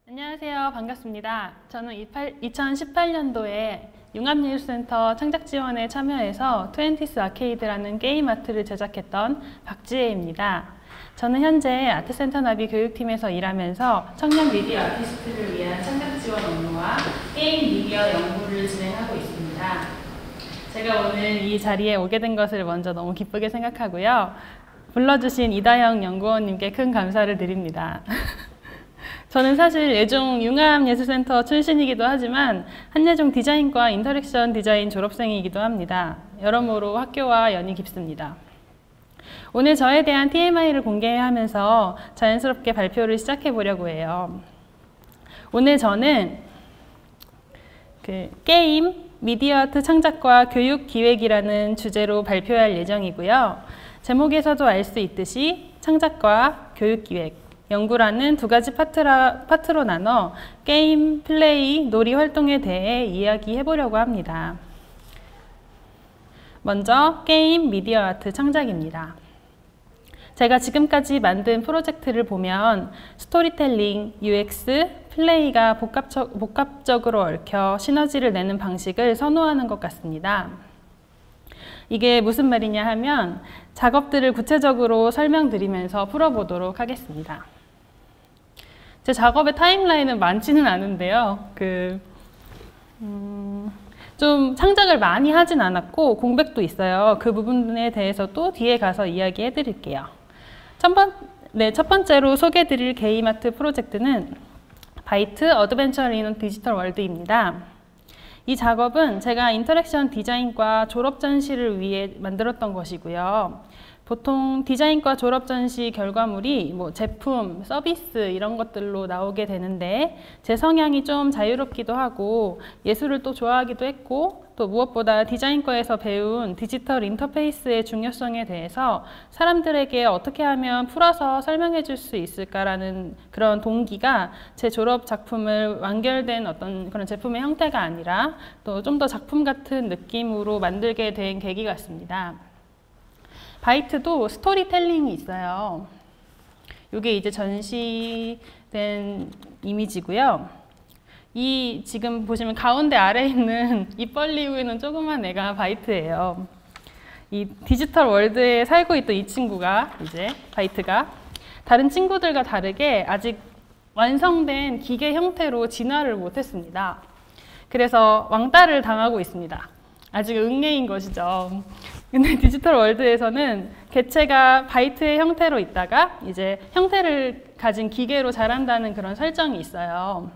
안녕하세요. 반갑습니다. 저는 2018년도에 융합예술센터 창작지원에 참여해서 트웬티스 아케이드라는 게임 아트를 제작했던 박지혜입니다. 저는 현재 아트센터 나비 교육팀에서 일하면서 청년 미디어 아티스트를 위한 창작지원 업무와 게임 미디어 연구를 진행하고 있습니다. 제가 오늘 이 자리에 오게 된 것을 먼저 너무 기쁘게 생각하고요. 불러주신 이다영 연구원님께 큰 감사를 드립니다. 저는 사실 예종 융합예술센터 출신이기도 하지만 한예종 디자인과 인터랙션 디자인 졸업생이기도 합니다. 여러모로 학교와 연이 깊습니다. 오늘 저에 대한 TMI를 공개하면서 자연스럽게 발표를 시작해 보려고 해요. 오늘 저는 게임, 미디어 아트 창작과 교육 기획이라는 주제로 발표할 예정이고요. 제목에서도 알 수 있듯이 창작과 교육 기획, 연구라는 두 가지 파트로 나눠 게임, 플레이, 놀이 활동에 대해 이야기해 보려고 합니다. 먼저 게임, 미디어 아트 창작입니다. 제가 지금까지 만든 프로젝트를 보면 스토리텔링, UX, 플레이가 복합적으로 얽혀 시너지를 내는 방식을 선호하는 것 같습니다. 이게 무슨 말이냐 하면 작업들을 구체적으로 설명드리면서 풀어보도록 하겠습니다. 제 작업의 타임라인은 많지는 않은데요. 좀 창작을 많이 하진 않았고 공백도 있어요. 그 부분에 대해서도 뒤에 가서 이야기해 드릴게요. 첫 번째로 소개해-드릴 게임 아트 프로젝트는 바이트 어드벤처 인 디지털 월드입니다. 이 작업은 제가 인터랙션 디자인과 졸업 전시를 위해 만들었던 것이고요. 보통 디자인과 졸업 전시 결과물이 제품, 서비스 이런 것들로 나오게 되는데 제 성향이 좀 자유롭기도 하고 예술을 또 좋아하기도 했고 또 무엇보다 디자인과에서 배운 디지털 인터페이스의 중요성에 대해서 사람들에게 어떻게 하면 풀어서 설명해 줄 수 있을까라는 그런 동기가 제 졸업 작품을 완결된 어떤 그런 제품의 형태가 아니라 또 좀 더 작품 같은 느낌으로 만들게 된 계기 같습니다. 바이트도 스토리텔링이 있어요. 이게 이제 전시된 이미지고요. 이 지금 보시면 가운데 아래에 있는 입 벌리고 있는 조그만 애가 바이트예요. 이 디지털 월드에 살고 있던 이 친구가 이제 바이트가 다른 친구들과 다르게 아직 완성된 기계 형태로 진화를 못했습니다. 그래서 왕따를 당하고 있습니다. 아직 응애인 것이죠. 근데 디지털 월드에서는 개체가 바이트의 형태로 있다가 이제 형태를 가진 기계로 자란다는 그런 설정이 있어요.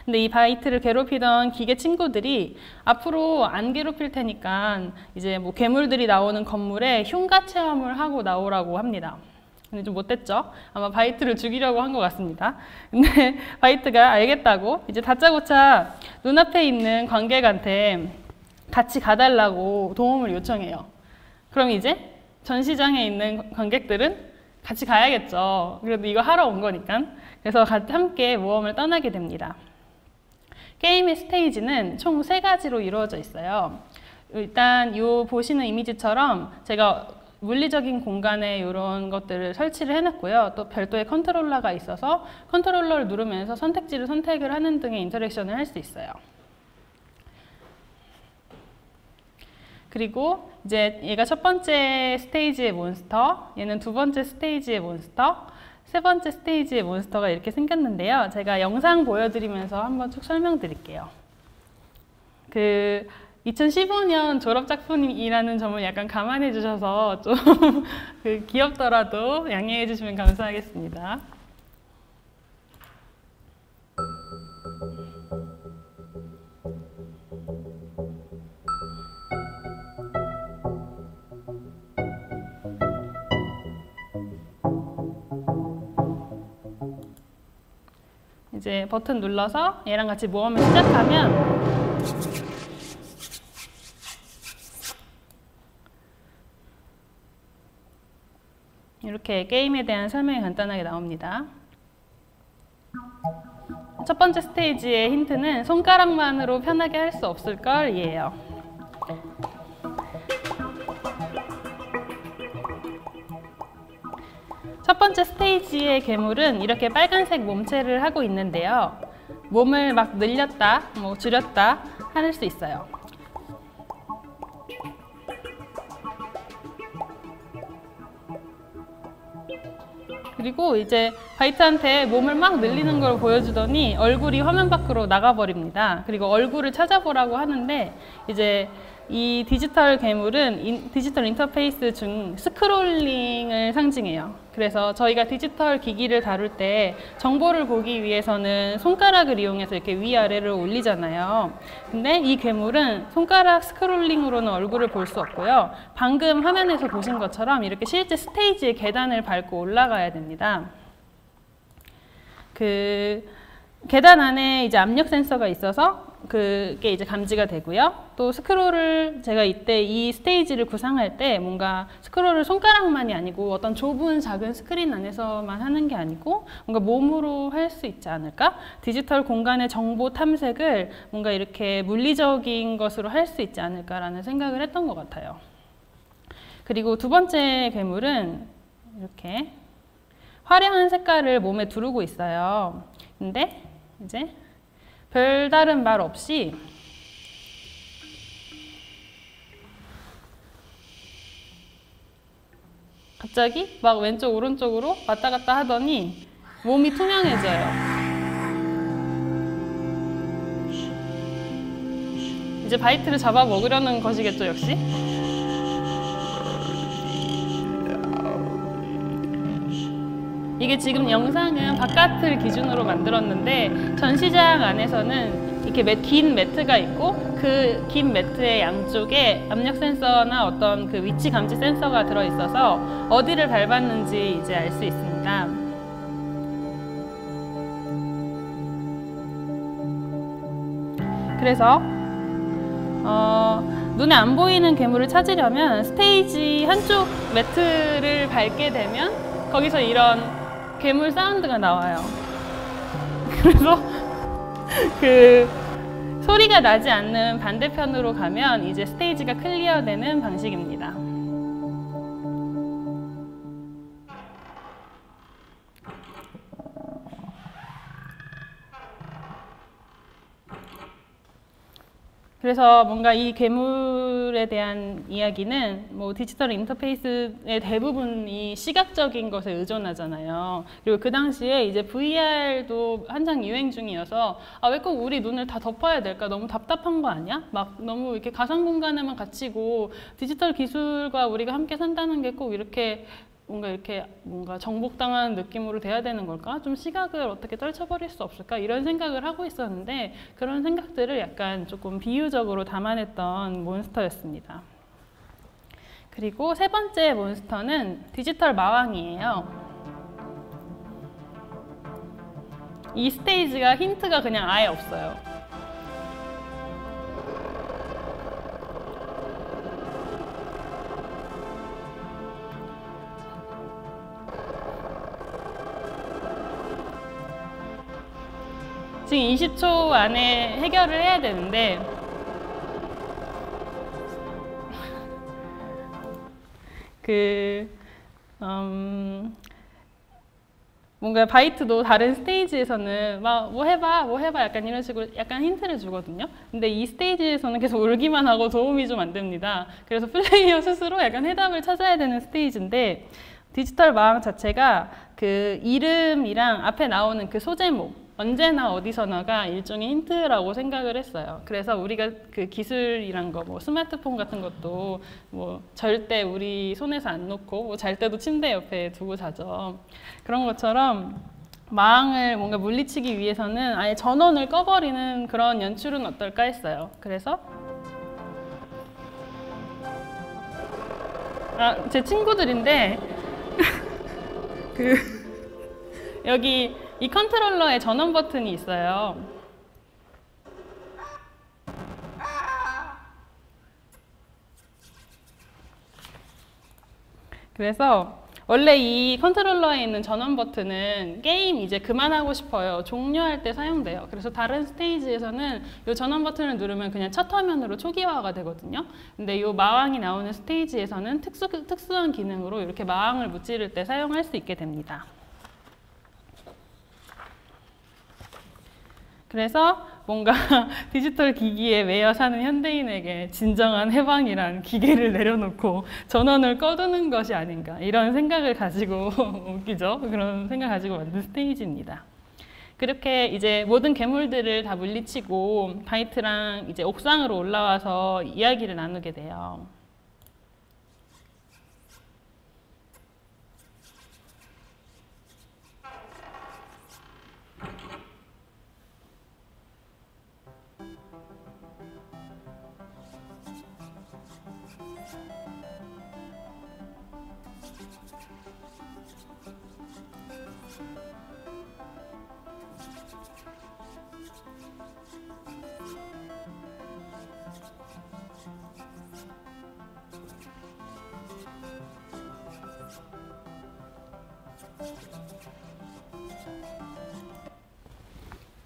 근데 이 바이트를 괴롭히던 기계 친구들이 앞으로 안 괴롭힐 테니까 이제 괴물들이 나오는 건물에 흉가 체험을 하고 나오라고 합니다. 근데 좀 못됐죠? 아마 바이트를 죽이려고 한 것 같습니다. 근데 바이트가 알겠다고 이제 다짜고짜 눈앞에 있는 관객한테 같이 가달라고 도움을 요청해요. 그럼 이제 전시장에 있는 관객들은 같이 가야겠죠. 그래도 이거 하러 온 거니까. 그래서 함께 모험을 떠나게 됩니다. 게임의 스테이지는 총 3가지로 이루어져 있어요. 일단 이 보시는 이미지처럼 제가 물리적인 공간에 이런 것들을 설치를 해놨고요. 또 별도의 컨트롤러가 있어서 컨트롤러를 누르면서 선택지를 선택을 하는 등의 인터랙션을 할 수 있어요. 그리고 이제 얘가 첫 번째 스테이지의 몬스터, 얘는 두 번째 스테이지의 몬스터, 세 번째 스테이지의 몬스터가 이렇게 생겼는데요. 제가 영상 보여드리면서 한번 쭉 설명드릴게요. 2015년 졸업작품이라는 점을 약간 감안해 주셔서 좀 귀엽더라도 양해해 주시면 감사하겠습니다. 이제 버튼 눌러서 얘랑 같이 모험을 시작하면 이렇게 게임에 대한 설명이 간단하게 나옵니다. 첫 번째 스테이지의 힌트는 손가락만으로 편하게 할 수 없을 걸 이에요. 첫 번째 스테이지의 괴물은 이렇게 빨간색 몸체를 하고 있는데요. 몸을 막 늘렸다, 뭐 줄였다 할 수 있어요. 그리고 이제 바이트한테 몸을 막 늘리는 걸 보여주더니 얼굴이 화면 밖으로 나가버립니다. 그리고 얼굴을 찾아보라고 하는데 이제 이 디지털 괴물은 디지털 인터페이스 중 스크롤링을 상징해요. 그래서 저희가 디지털 기기를 다룰 때 정보를 보기 위해서는 손가락을 이용해서 이렇게 위아래를 올리잖아요. 근데 이 괴물은 손가락 스크롤링으로는 얼굴을 볼 수 없고요. 방금 화면에서 보신 것처럼 이렇게 실제 스테이지의 계단을 밟고 올라가야 됩니다. 그 계단 안에 이제 압력 센서가 있어서 그게 이제 감지가 되고요. 또 스크롤을 제가 이때 이 스테이지를 구상할 때 뭔가 스크롤을 손가락만이 아니고 어떤 좁은 작은 스크린 안에서만 하는 게 아니고 뭔가 몸으로 할 수 있지 않을까? 디지털 공간의 정보 탐색을 뭔가 이렇게 물리적인 것으로 할 수 있지 않을까라는 생각을 했던 것 같아요. 그리고 두 번째 괴물은 이렇게 화려한 색깔을 몸에 두르고 있어요. 근데 이제 별다른 말 없이 갑자기 막 왼쪽 오른쪽으로 왔다 갔다 하더니 몸이 투명해져요. 이제 바이트를 잡아먹으려는 것이겠죠, 역시? 이게 지금 영상은 바깥을 기준으로 만들었는데 전시장 안에서는 이렇게 긴 매트가 있고 그 긴 매트의 양쪽에 압력 센서나 어떤 그 위치 감지 센서가 들어있어서 어디를 밟았는지 이제 알 수 있습니다. 그래서 눈에 안 보이는 괴물을 찾으려면 스테이지 한쪽 매트를 밟게 되면 거기서 이런 괴물 사운드가 나와요. 그래서 그 소리가 나지 않는 반대편으로 가면 이제 스테이지가 클리어되는 방식입니다. 그래서 뭔가 이 괴물에 대한 이야기는 뭐 디지털 인터페이스의 대부분이 시각적인 것에 의존하잖아요. 그리고 그 당시에 이제 VR도 한창 유행 중이어서 왜 꼭 우리 눈을 다 덮어야 될까? 너무 답답한 거 아니야? 막 너무 이렇게 가상 공간에만 갇히고 디지털 기술과 우리가 함께 산다는 게 꼭 이렇게 뭔가 정복당하는 느낌으로 돼야 되는 걸까? 좀 시각을 어떻게 떨쳐버릴 수 없을까? 이런 생각을 하고 있었는데 그런 생각들을 약간 조금 비유적으로 담아냈던 몬스터였습니다. 그리고 세 번째 몬스터는 디지털 마왕이에요. 이 스테이지가 힌트가 그냥 아예 없어요. 지금 20초 안에 해결을 해야 되는데 뭔가 바이트도 다른 스테이지에서는 막 뭐 해봐 약간 이런 식으로 약간 힌트를 주거든요. 근데 이 스테이지에서는 계속 울기만 하고 도움이 좀 안 됩니다. 그래서 플레이어 스스로 약간 해답을 찾아야 되는 스테이지인데 디지털 마왕 자체가 그 이름이랑 앞에 나오는 그 소제목 언제나 어디서나가 일종의 힌트라고 생각을 했어요. 그래서 우리가 그 기술이란 거, 뭐 스마트폰 같은 것도 뭐 절대 우리 손에서 안 놓고 뭐 잘 때도 침대 옆에 두고 자죠. 그런 것처럼 마왕을 뭔가 물리치기 위해서는 아예 전원을 꺼버리는 그런 연출은 어떨까 했어요. 그래서 제 친구들인데 여기 이 컨트롤러에 전원 버튼이 있어요. 그래서 원래 이 컨트롤러에 있는 전원 버튼은 게임 이제 그만하고 싶어요. 종료할 때 사용돼요. 그래서 다른 스테이지에서는 이 전원 버튼을 누르면 그냥 첫 화면으로 초기화가 되거든요. 근데 이 마왕이 나오는 스테이지에서는 특수한 기능으로 이렇게 마왕을 무찌를 때 사용할 수 있게 됩니다. 그래서 뭔가 디지털 기기에 매여 사는 현대인에게 진정한 해방이란 기계를 내려놓고 전원을 꺼두는 것이 아닌가 이런 생각을 가지고 웃기죠? 그런 생각을 가지고 만든 스테이지입니다. 그렇게 이제 모든 괴물들을 다 물리치고 바이트랑 이제 옥상으로 올라와서 이야기를 나누게 돼요.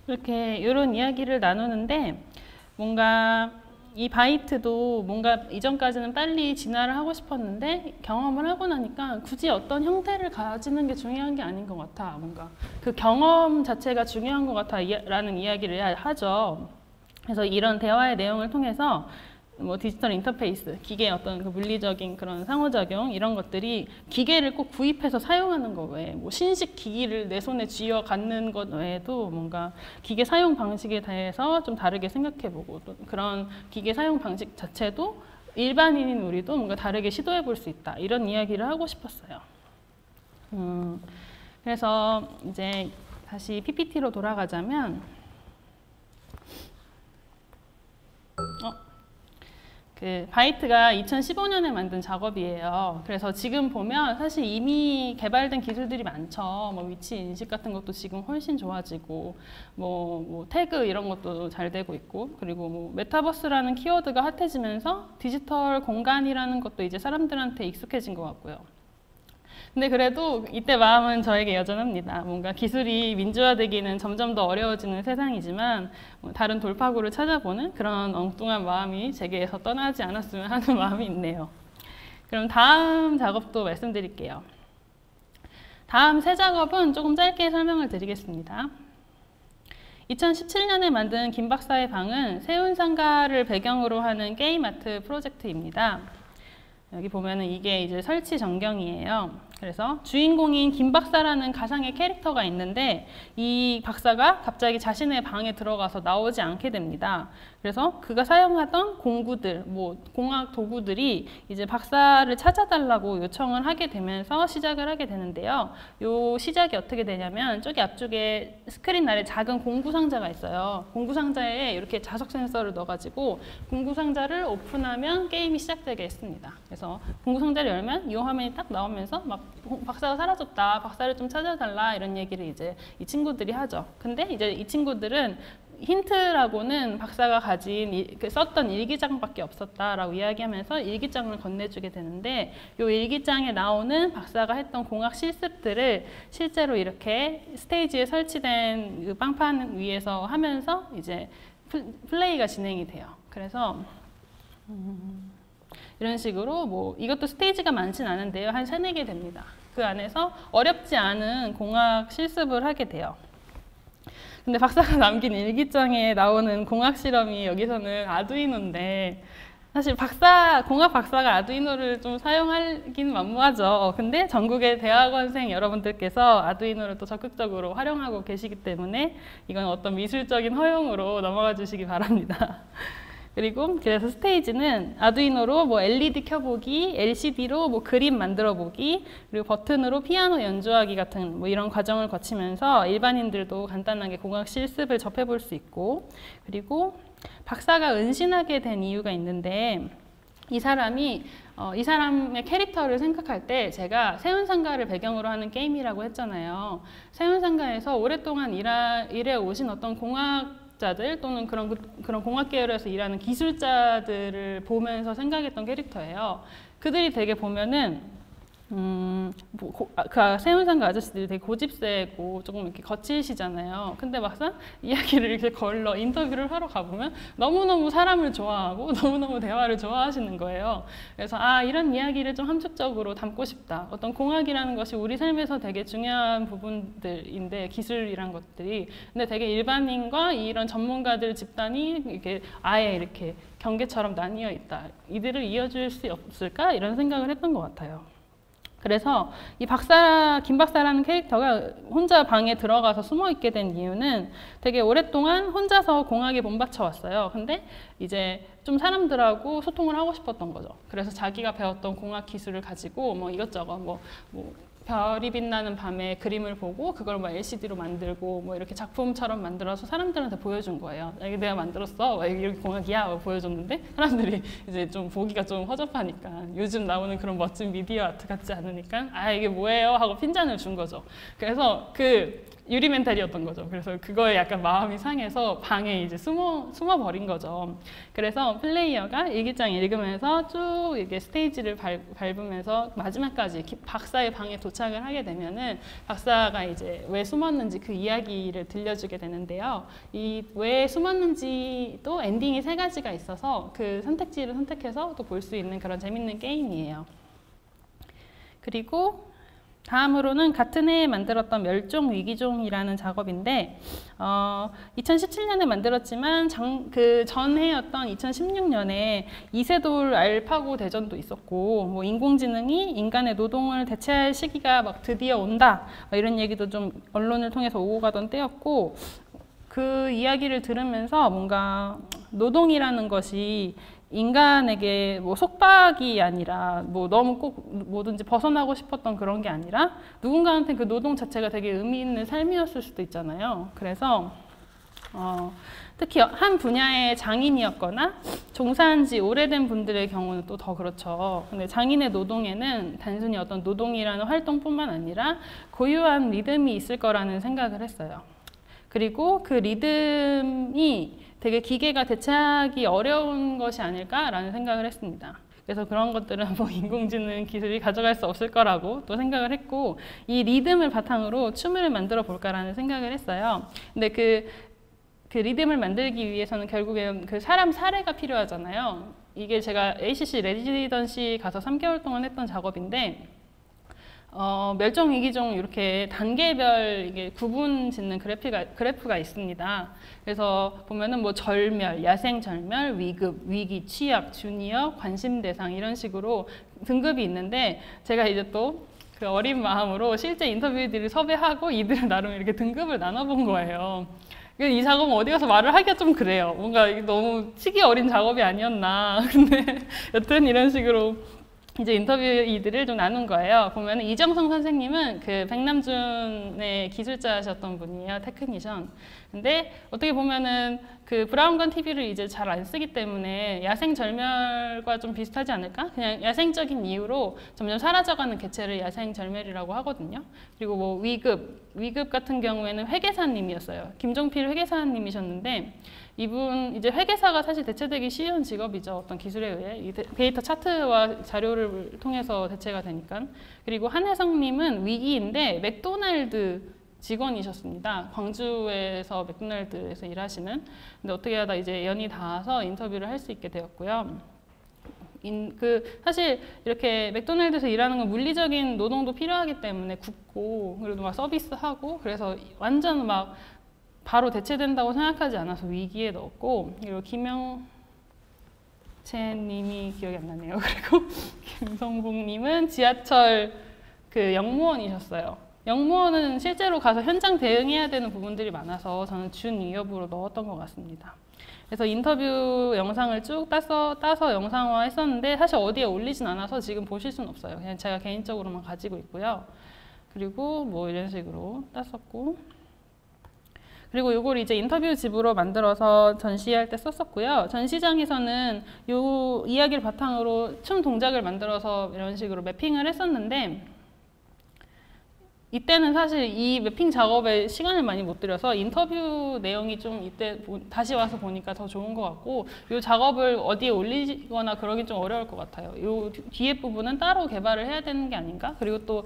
이렇게 이런 이야기를 나누는데 뭔가 이 바이트도 뭔가 이전까지는 빨리 진화를 하고 싶었는데 경험을 하고 나니까 굳이 어떤 형태를 가지는 게 중요한 게 아닌 것 같아. 뭔가 그 경험 자체가 중요한 것 같아 라는 이야기를 하죠. 그래서 이런 대화의 내용을 통해서 뭐 디지털 인터페이스, 기계의 어떤 그 물리적인 그런 상호작용 이런 것들이 기계를 꼭 구입해서 사용하는 것 외에 뭐 신식 기기를 내 손에 쥐어 갖는 것 외에도 뭔가 기계 사용 방식에 대해서 좀 다르게 생각해보고 또 그런 기계 사용 방식 자체도 일반인인 우리도 뭔가 다르게 시도해 볼 수 있다 이런 이야기를 하고 싶었어요. 그래서 이제 다시 PPT로 돌아가자면 그 바이트가 2015년에 만든 작업이에요. 그래서 지금 보면 사실 이미 개발된 기술들이 많죠. 뭐 위치 인식 같은 것도 지금 훨씬 좋아지고 뭐 태그 이런 것도 잘 되고 있고 그리고 뭐 메타버스라는 키워드가 핫해지면서 디지털 공간이라는 것도 이제 사람들한테 익숙해진 것 같고요. 근데 그래도 이때 마음은 저에게 여전합니다. 뭔가 기술이 민주화되기는 점점 더 어려워지는 세상이지만 다른 돌파구를 찾아보는 그런 엉뚱한 마음이 제게에서 떠나지 않았으면 하는 마음이 있네요. 그럼 다음 작업도 말씀드릴게요. 다음 세 작업은 조금 짧게 설명을 드리겠습니다. 2017년에 만든 김 박사의 방은 세운상가를 배경으로 하는 게임 아트 프로젝트입니다. 여기 보면은 이게 이제 설치 전경이에요. 그래서 주인공인 김 박사라는 가상의 캐릭터가 있는데 이 박사가 갑자기 자신의 방에 들어가서 나오지 않게 됩니다. 그래서 그가 사용하던 공구들, 뭐 공학 도구들이 이제 박사를 찾아달라고 요청을 하게 되면서 시작을 하게 되는데요. 요 시작이 어떻게 되냐면 저기 앞쪽에 스크린 아래 작은 공구 상자가 있어요. 공구 상자에 이렇게 자석 센서를 넣어가지고 공구 상자를 오픈하면 게임이 시작되게 했습니다. 그래서 공구 상자를 열면 이 화면이 딱 나오면서 막 박사가 사라졌다, 박사를 좀 찾아달라 이런 얘기를 이제 이 친구들이 하죠. 근데 이제 이 친구들은 힌트라고는 박사가 가진 썼던 일기장밖에 없었다라고 이야기하면서 일기장을 건네주게 되는데 이 일기장에 나오는 박사가 했던 공학 실습들을 실제로 이렇게 스테이지에 설치된 그 빵판 위에서 하면서 이제 플레이가 진행이 돼요. 그래서 이런 식으로 뭐 이것도 스테이지가 많진 않은데요. 한 3-4개 됩니다. 그 안에서 어렵지 않은 공학 실습을 하게 돼요. 근데 박사가 남긴 일기장에 나오는 공학 실험이 여기서는 아두이노인데 사실 공학 박사가 아두이노를 좀 사용하긴 만무하죠. 근데 전국의 대학원생 여러분들께서 아두이노를 또 적극적으로 활용하고 계시기 때문에 이건 어떤 미술적인 허용으로 넘어가 주시기 바랍니다. 그리고 그래서 스테이지는 아두이노로 뭐 LED 켜보기, LCD로 뭐 그림 만들어 보기, 그리고 버튼으로 피아노 연주하기 같은 뭐 이런 과정을 거치면서 일반인들도 간단하게 공학 실습을 접해볼 수 있고, 그리고 박사가 은신하게 된 이유가 있는데 이 사람의 캐릭터를 생각할 때 제가 세운상가를 배경으로 하는 게임이라고 했잖아요. 세운상가에서 오랫동안 일해 오신 어떤 공학자들 또는 그런 공학 계열에서 일하는 기술자들을 보면서 생각했던 캐릭터예요. 그들이 되게 보면은 그 세운상가 아저씨들이 되게 고집세고 조금 이렇게 거칠시잖아요. 근데 막상 이야기를 이렇게 걸러 인터뷰를 하러 가보면 너무너무 사람을 좋아하고 너무너무 대화를 좋아하시는 거예요. 그래서 이런 이야기를 좀 함축적으로 담고 싶다. 어떤 공학이라는 것이 우리 삶에서 되게 중요한 부분들인데, 기술이란 것들이. 근데 되게 일반인과 이런 전문가들 집단이 이렇게 아예 이렇게 경계처럼 나뉘어 있다. 이들을 이어줄 수 없을까? 이런 생각을 했던 것 같아요. 그래서 이 김 박사라는 캐릭터가 혼자 방에 들어가서 숨어 있게 된 이유는 되게 오랫동안 혼자서 공학에 본받쳐 왔어요. 근데 이제 좀 사람들하고 소통을 하고 싶었던 거죠. 그래서 자기가 배웠던 공학 기술을 가지고 뭐 이것저것 별이 빛나는 밤에 그림을 보고 그걸 뭐 LCD로 만들고 뭐 이렇게 작품처럼 만들어서 사람들한테 보여준 거예요. 이게 내가 만들었어. 이렇게 공학이야. 보여줬는데 사람들이 이제 좀 보기가 좀 허접하니까, 요즘 나오는 그런 멋진 미디어 아트 같지 않으니까 이게 뭐예요? 하고 핀잔을 준 거죠. 그래서 그 유리 멘탈이었던 거죠. 그래서 그거에 약간 마음이 상해서 방에 이제 숨어 버린 거죠. 그래서 플레이어가 일기장 읽으면서 쭉 이게 스테이지를 밟으면서 마지막까지 박사의 방에 도착을 하게 되면은 박사가 이제 왜 숨었는지 그 이야기를 들려주게 되는데요. 이 왜 숨었는지도 엔딩이 3가지가 있어서 그 선택지를 선택해서 또 볼 수 있는 그런 재밌는 게임이에요. 그리고 다음으로는 같은 해에 만들었던 멸종위기종이라는 작업인데 2017년에 만들었지만 그 전해였던 2016년에 이세돌 알파고 대전도 있었고, 뭐 인공지능이 인간의 노동을 대체할 시기가 막 드디어 온다 이런 얘기도 좀 언론을 통해서 오고 가던 때였고, 그 이야기를 들으면서 뭔가 노동이라는 것이 인간에게 뭐 속박이 아니라 뭐 너무 꼭 뭐든지 벗어나고 싶었던 그런 게 아니라 누군가한테 그 노동 자체가 되게 의미 있는 삶이었을 수도 있잖아요. 그래서 특히 한 분야의 장인이었거나 종사한 지 오래된 분들의 경우는 또 더 그렇죠. 근데 장인의 노동에는 단순히 어떤 노동이라는 활동뿐만 아니라 고유한 리듬이 있을 거라는 생각을 했어요. 그리고 그 리듬이 되게 기계가 대체하기 어려운 것이 아닐까라는 생각을 했습니다. 그래서 그런 것들은 뭐 인공지능 기술이 가져갈 수 없을 거라고 또 생각을 했고, 이 리듬을 바탕으로 춤을 만들어 볼까라는 생각을 했어요. 근데 그 리듬을 만들기 위해서는 결국엔 그 사람 사례가 필요하잖아요. 이게 제가 ACC 레지던시 가서 3개월 동안 했던 작업인데, 멸종위기종 이렇게 단계별 이게 구분 짓는 그래프가 있습니다. 그래서 보면은 뭐 절멸, 야생절멸, 위급, 위기, 취약, 주니어, 관심대상 이런 식으로 등급이 있는데, 제가 이제 또 그 어린 마음으로 실제 인터뷰들을 섭외하고 이들을 나름 이렇게 등급을 나눠본 거예요. 이 작업은 어디 가서 말을 하기가 좀 그래요. 뭔가 너무 치기 어린 작업이 아니었나. 근데 여튼 이런 식으로 이제 인터뷰이들을 좀 나눈 거예요. 보면은 이정성 선생님은 그 백남준의 기술자셨던 분이에요. 테크니션. 근데 어떻게 보면은 그 브라운관 TV를 이제 잘 안 쓰기 때문에 야생절멸과 좀 비슷하지 않을까? 그냥 야생적인 이유로 점점 사라져가는 개체를 야생절멸이라고 하거든요. 그리고 뭐 위급 같은 경우에는 회계사님이었어요. 김종필 회계사님이셨는데, 이분 이제 회계사가 사실 대체되기 쉬운 직업이죠. 어떤 기술에 의해 이 데이터 차트와 자료를 통해서 대체가 되니까. 그리고 한혜성님은 위기인데 맥도날드 직원이셨습니다. 광주에서 맥도날드에서 일하시는. 근데 어떻게 하다 이제 연이 닿아서 인터뷰를 할 수 있게 되었고요. 사실 이렇게 맥도날드에서 일하는 건 물리적인 노동도 필요하기 때문에 굽고, 그리고 막 서비스하고, 그래서 완전 막 바로 대체된다고 생각하지 않아서 위기에 넣었고, 그리고 김영채님이 기억이 안 나네요. 그리고 김성봉님은 지하철 그 영무원이셨어요. 영무원은 실제로 가서 현장 대응해야 되는 부분들이 많아서 저는 준위협으로 넣었던 것 같습니다. 그래서 인터뷰 영상을 쭉 따서 영상화 했었는데 사실 어디에 올리진 않아서 지금 보실 수는 없어요. 그냥 제가 개인적으로만 가지고 있고요. 그리고 뭐 이런 식으로 땄었고, 그리고 이걸 이제 인터뷰 집으로 만들어서 전시할 때 썼었고요. 전시장에서는 이 이야기를 바탕으로 춤 동작을 만들어서 이런 식으로 매핑을 했었는데, 이때는 사실 이 매핑 작업에 시간을 많이 못 들여서 인터뷰 내용이 좀 이때 다시 와서 보니까 더 좋은 것 같고, 이 작업을 어디에 올리거나 그러긴 좀 어려울 것 같아요. 이 뒤에 부분은 따로 개발을 해야 되는 게 아닌가? 그리고 또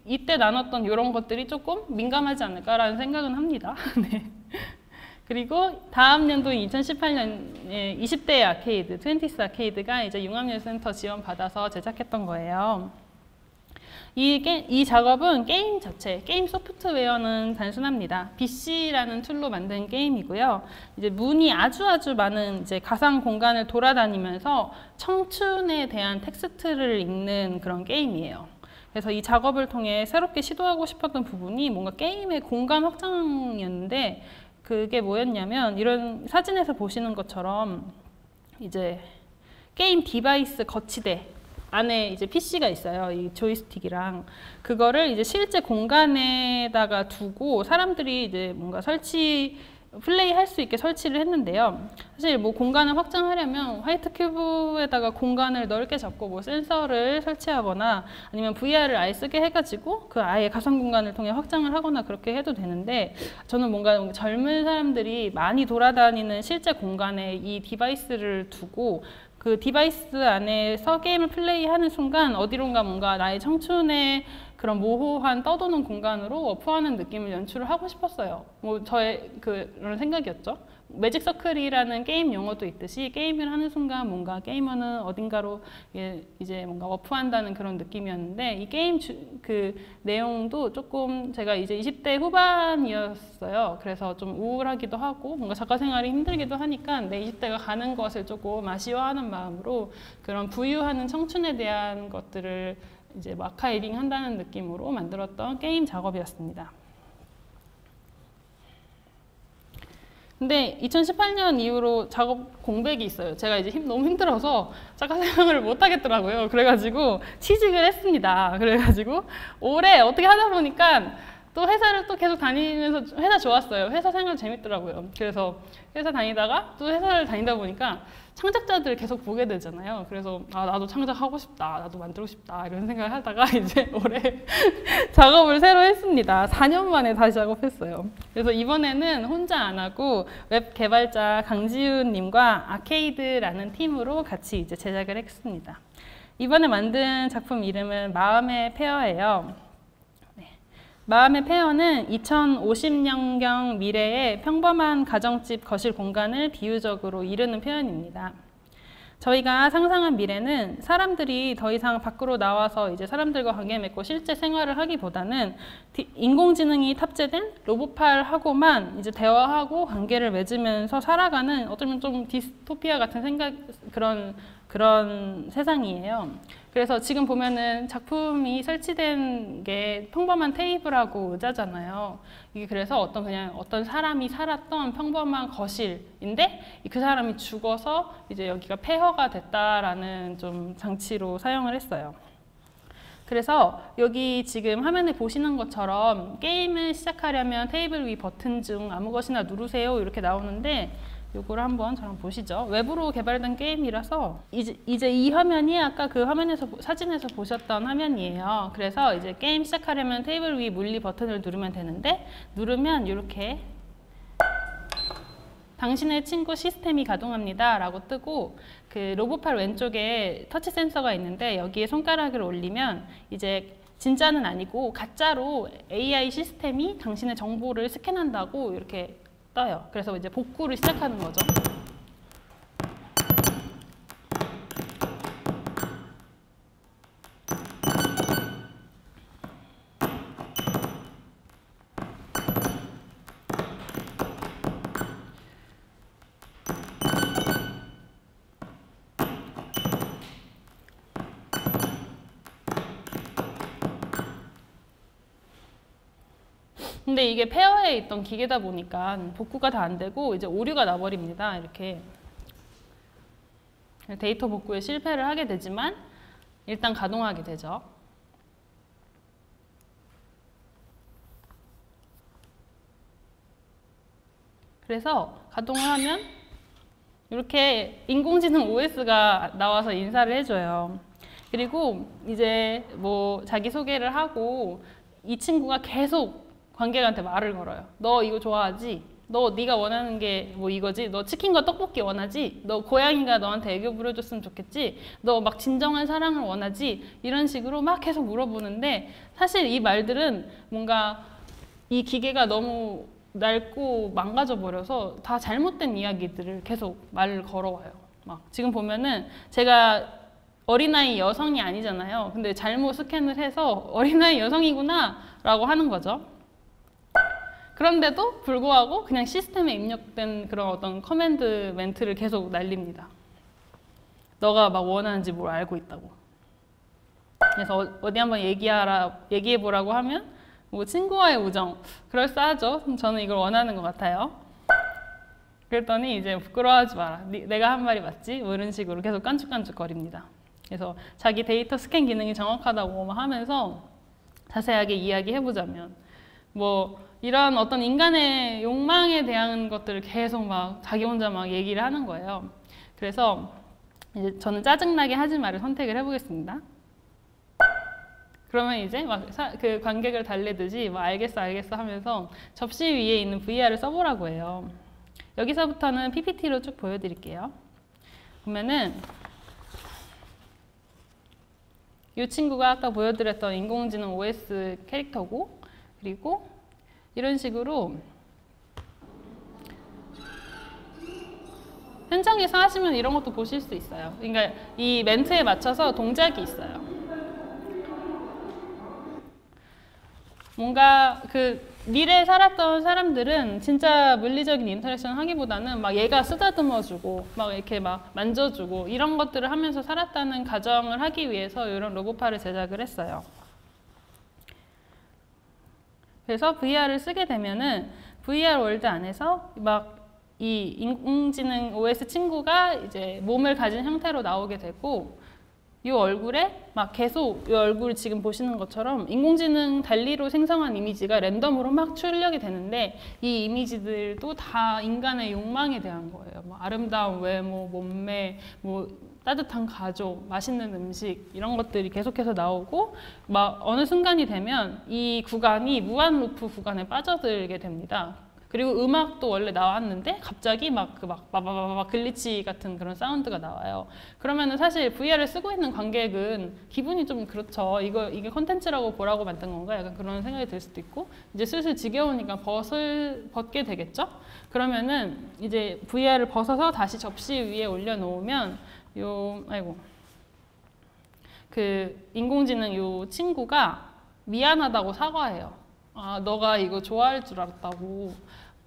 이때 나눴던 이런 것들이 조금 민감하지 않을까라는 생각은 합니다. 네. 그리고 다음 연도 2018년에 20대의 아케이드, 20스 아케이드가 이제 융합예술센터 지원 받아서 제작했던 거예요. 이 작업은 게임 자체, 게임 소프트웨어는 단순합니다. BC라는 툴로 만든 게임이고요. 이제 문이 아주 많은 이제 가상 공간을 돌아다니면서 청춘에 대한 텍스트를 읽는 그런 게임이에요. 그래서 이 작업을 통해 새롭게 시도하고 싶었던 부분이 뭔가 게임의 공간 확장이었는데, 그게 뭐였냐면 이런 사진에서 보시는 것처럼 이제 게임 디바이스 거치대 안에 이제 PC가 있어요. 이 조이스틱이랑. 그거를 이제 실제 공간에다가 두고 사람들이 이제 뭔가 플레이 할 수 있게 설치를 했는데요. 사실 뭐 공간을 확장하려면 화이트 큐브에다가 공간을 넓게 잡고 뭐 센서를 설치하거나 아니면 VR을 아예 쓰게 해가지고 그 아예 가상 공간을 통해 확장을 하거나 그렇게 해도 되는데, 저는 뭔가 젊은 사람들이 많이 돌아다니는 실제 공간에 이 디바이스를 두고 그 디바이스 안에서 게임을 플레이하는 순간 어디론가 뭔가 나의 청춘의 그런 모호한 떠도는 공간으로 워프하는 느낌을 연출을 하고 싶었어요. 뭐 저의 그런 생각이었죠. 매직 서클이라는 게임 용어도 있듯이 게임을 하는 순간 뭔가 게이머는 어딘가로 이제 뭔가 워프한다는 그런 느낌이었는데, 이 게임 그 내용도 조금 제가 이제 20대 후반이었어요. 그래서 좀 우울하기도 하고 뭔가 작가 생활이 힘들기도 하니까 내 20대가 가는 것을 조금 아쉬워하는 마음으로 그런 부유하는 청춘에 대한 것들을 이제 아카이빙 한다는 느낌으로 만들었던 게임 작업이었습니다. 근데 2018년 이후로 작업 공백이 있어요. 제가 이제 너무 힘들어서 작가 생활을 못 하겠더라고요. 그래가지고 취직을 했습니다. 그래가지고 올해 어떻게 하다 보니까 또 회사를 또 계속 다니면서, 회사 좋았어요. 회사 생활 재밌더라고요. 그래서 회사 다니다가 또 회사를 다니다 보니까 창작자들 계속 보게 되잖아요. 그래서 나도 창작하고 싶다, 나도 만들고 싶다 이런 생각을 하다가 이제 올해 작업을 새로 했습니다. 4년 만에 다시 작업했어요. 그래서 이번에는 혼자 안 하고 웹 개발자 강지훈 님과 아케이드라는 팀으로 같이 이제 제작을 했습니다. 이번에 만든 작품 이름은 마음의 페어예요. 마음의 페어는 2050년경 미래의 평범한 가정집 거실 공간을 비유적으로 이루는 표현입니다. 저희가 상상한 미래는 사람들이 더 이상 밖으로 나와서 이제 사람들과 관계 맺고 실제 생활을 하기보다는 인공지능이 탑재된 로봇팔하고만 이제 대화하고 관계를 맺으면서 살아가는, 어쩌면 좀 디스토피아 같은 그런 세상이에요. 그래서 지금 보면은 작품이 설치된 게 평범한 테이블하고 의자잖아요. 이게 그래서 어떤 사람이 살았던 평범한 거실인데 그 사람이 죽어서 이제 여기가 폐허가 됐다라는 좀 장치로 사용을 했어요. 그래서 여기 지금 화면에 보시는 것처럼 게임을 시작하려면 테이블 위 버튼 중 아무 것이나 누르세요 이렇게 나오는데, 요거를 한번 저랑 보시죠. 웹으로 개발된 게임이라서 이제 이 화면이 아까 그 화면에서 사진에서 보셨던 화면이에요. 그래서 이제 게임 시작하려면 테이블 위 물리 버튼을 누르면 되는데, 누르면 이렇게 당신의 친구 시스템이 가동합니다 라고 뜨고, 그 로봇팔 왼쪽에 터치 센서가 있는데 여기에 손가락을 올리면 이제 진짜는 아니고 가짜로 AI 시스템이 당신의 정보를 스캔한다고 이렇게 떠요. 그래서 이제 복구를 시작하는 거죠. 근데 이게 폐허에 있던 기계다 보니까 복구가 다 안 되고 이제 오류가 나버립니다. 이렇게 데이터 복구에 실패를 하게 되지만 일단 가동하게 되죠. 그래서 가동을 하면 이렇게 인공지능 OS가 나와서 인사를 해줘요. 그리고 이제 뭐 자기소개를 하고 이 친구가 계속 관객한테 말을 걸어요. 너 이거 좋아하지? 너 네가 원하는 게 뭐 이거지? 너 치킨과 떡볶이 원하지? 너 고양이가 너한테 애교 부려줬으면 좋겠지? 너 막 진정한 사랑을 원하지? 이런 식으로 막 계속 물어보는데 사실 이 말들은 뭔가 이 기계가 너무 낡고 망가져 버려서 다 잘못된 이야기들을 계속 말을 걸어와요. 막 지금 보면은 제가 어린아이 여성이 아니잖아요. 근데 잘못 스캔을 해서 어린아이 여성이구나 라고 하는 거죠. 그런데도 불구하고 그냥 시스템에 입력된 그런 어떤 커맨드 멘트를 계속 날립니다. 너가 막 원하는지 뭘 알고 있다고. 그래서 어디 한번 얘기해보라고 하면 뭐 친구와의 우정, 그럴싸하죠. 저는 이걸 원하는 것 같아요. 그랬더니 이제 부끄러워하지 마라. 내가 한 말이 맞지? 뭐 이런 식으로 계속 깐죽깐죽거립니다. 그래서 자기 데이터 스캔 기능이 정확하다고 하면서 자세하게 이야기해보자면 뭐 이런 어떤 인간의 욕망에 대한 것들을 계속 막 자기 혼자 막 얘기를 하는 거예요. 그래서 이제 저는 짜증나게 하지 말을 선택을 해보겠습니다. 그러면 이제 막 그 관객을 달래듯이 막 알겠어 알겠어 하면서 접시 위에 있는 VR을 써보라고 해요. 여기서부터는 PPT로 쭉 보여드릴게요. 보면은 이 친구가 아까 보여드렸던 인공지능 OS 캐릭터고, 그리고 이런 식으로 현장에서 하시면 이런 것도 보실 수 있어요. 그러니까 이 멘트에 맞춰서 동작이 있어요. 뭔가 그 미래에 살았던 사람들은 진짜 물리적인 인터랙션 하기보다는 막 얘가 쓰다듬어주고 막 이렇게 막 만져주고 이런 것들을 하면서 살았다는 가정을 하기 위해서 이런 로봇파를 제작을 했어요. 그래서 VR을 쓰게 되면은 VR 월드 안에서 막 이 인공지능 OS 친구가 이제 몸을 가진 형태로 나오게 되고, 이 얼굴에 막 계속 이 얼굴 지금 보시는 것처럼 인공지능 달리로 생성한 이미지가 랜덤으로 막 출력이 되는데, 이 이미지들도 다 인간의 욕망에 대한 거예요. 뭐 아름다운 외모, 몸매, 뭐 따뜻한 가족, 맛있는 음식, 이런 것들이 계속해서 나오고, 막 어느 순간이 되면 이 구간이 무한 루프 구간에 빠져들게 됩니다. 그리고 음악도 원래 나왔는데 갑자기 막 글리치 같은 그런 사운드가 나와요. 그러면은 사실 VR을 쓰고 있는 관객은 기분이 좀 그렇죠. 이게 콘텐츠라고 보라고 만든 건가? 약간 그런 생각이 들 수도 있고, 이제 슬슬 지겨우니까 벗게 되겠죠? 그러면은 이제 VR을 벗어서 다시 접시 위에 올려놓으면 그 인공지능 요 친구가 미안하다고 사과해요. 아, 너가 이거 좋아할 줄 알았다고.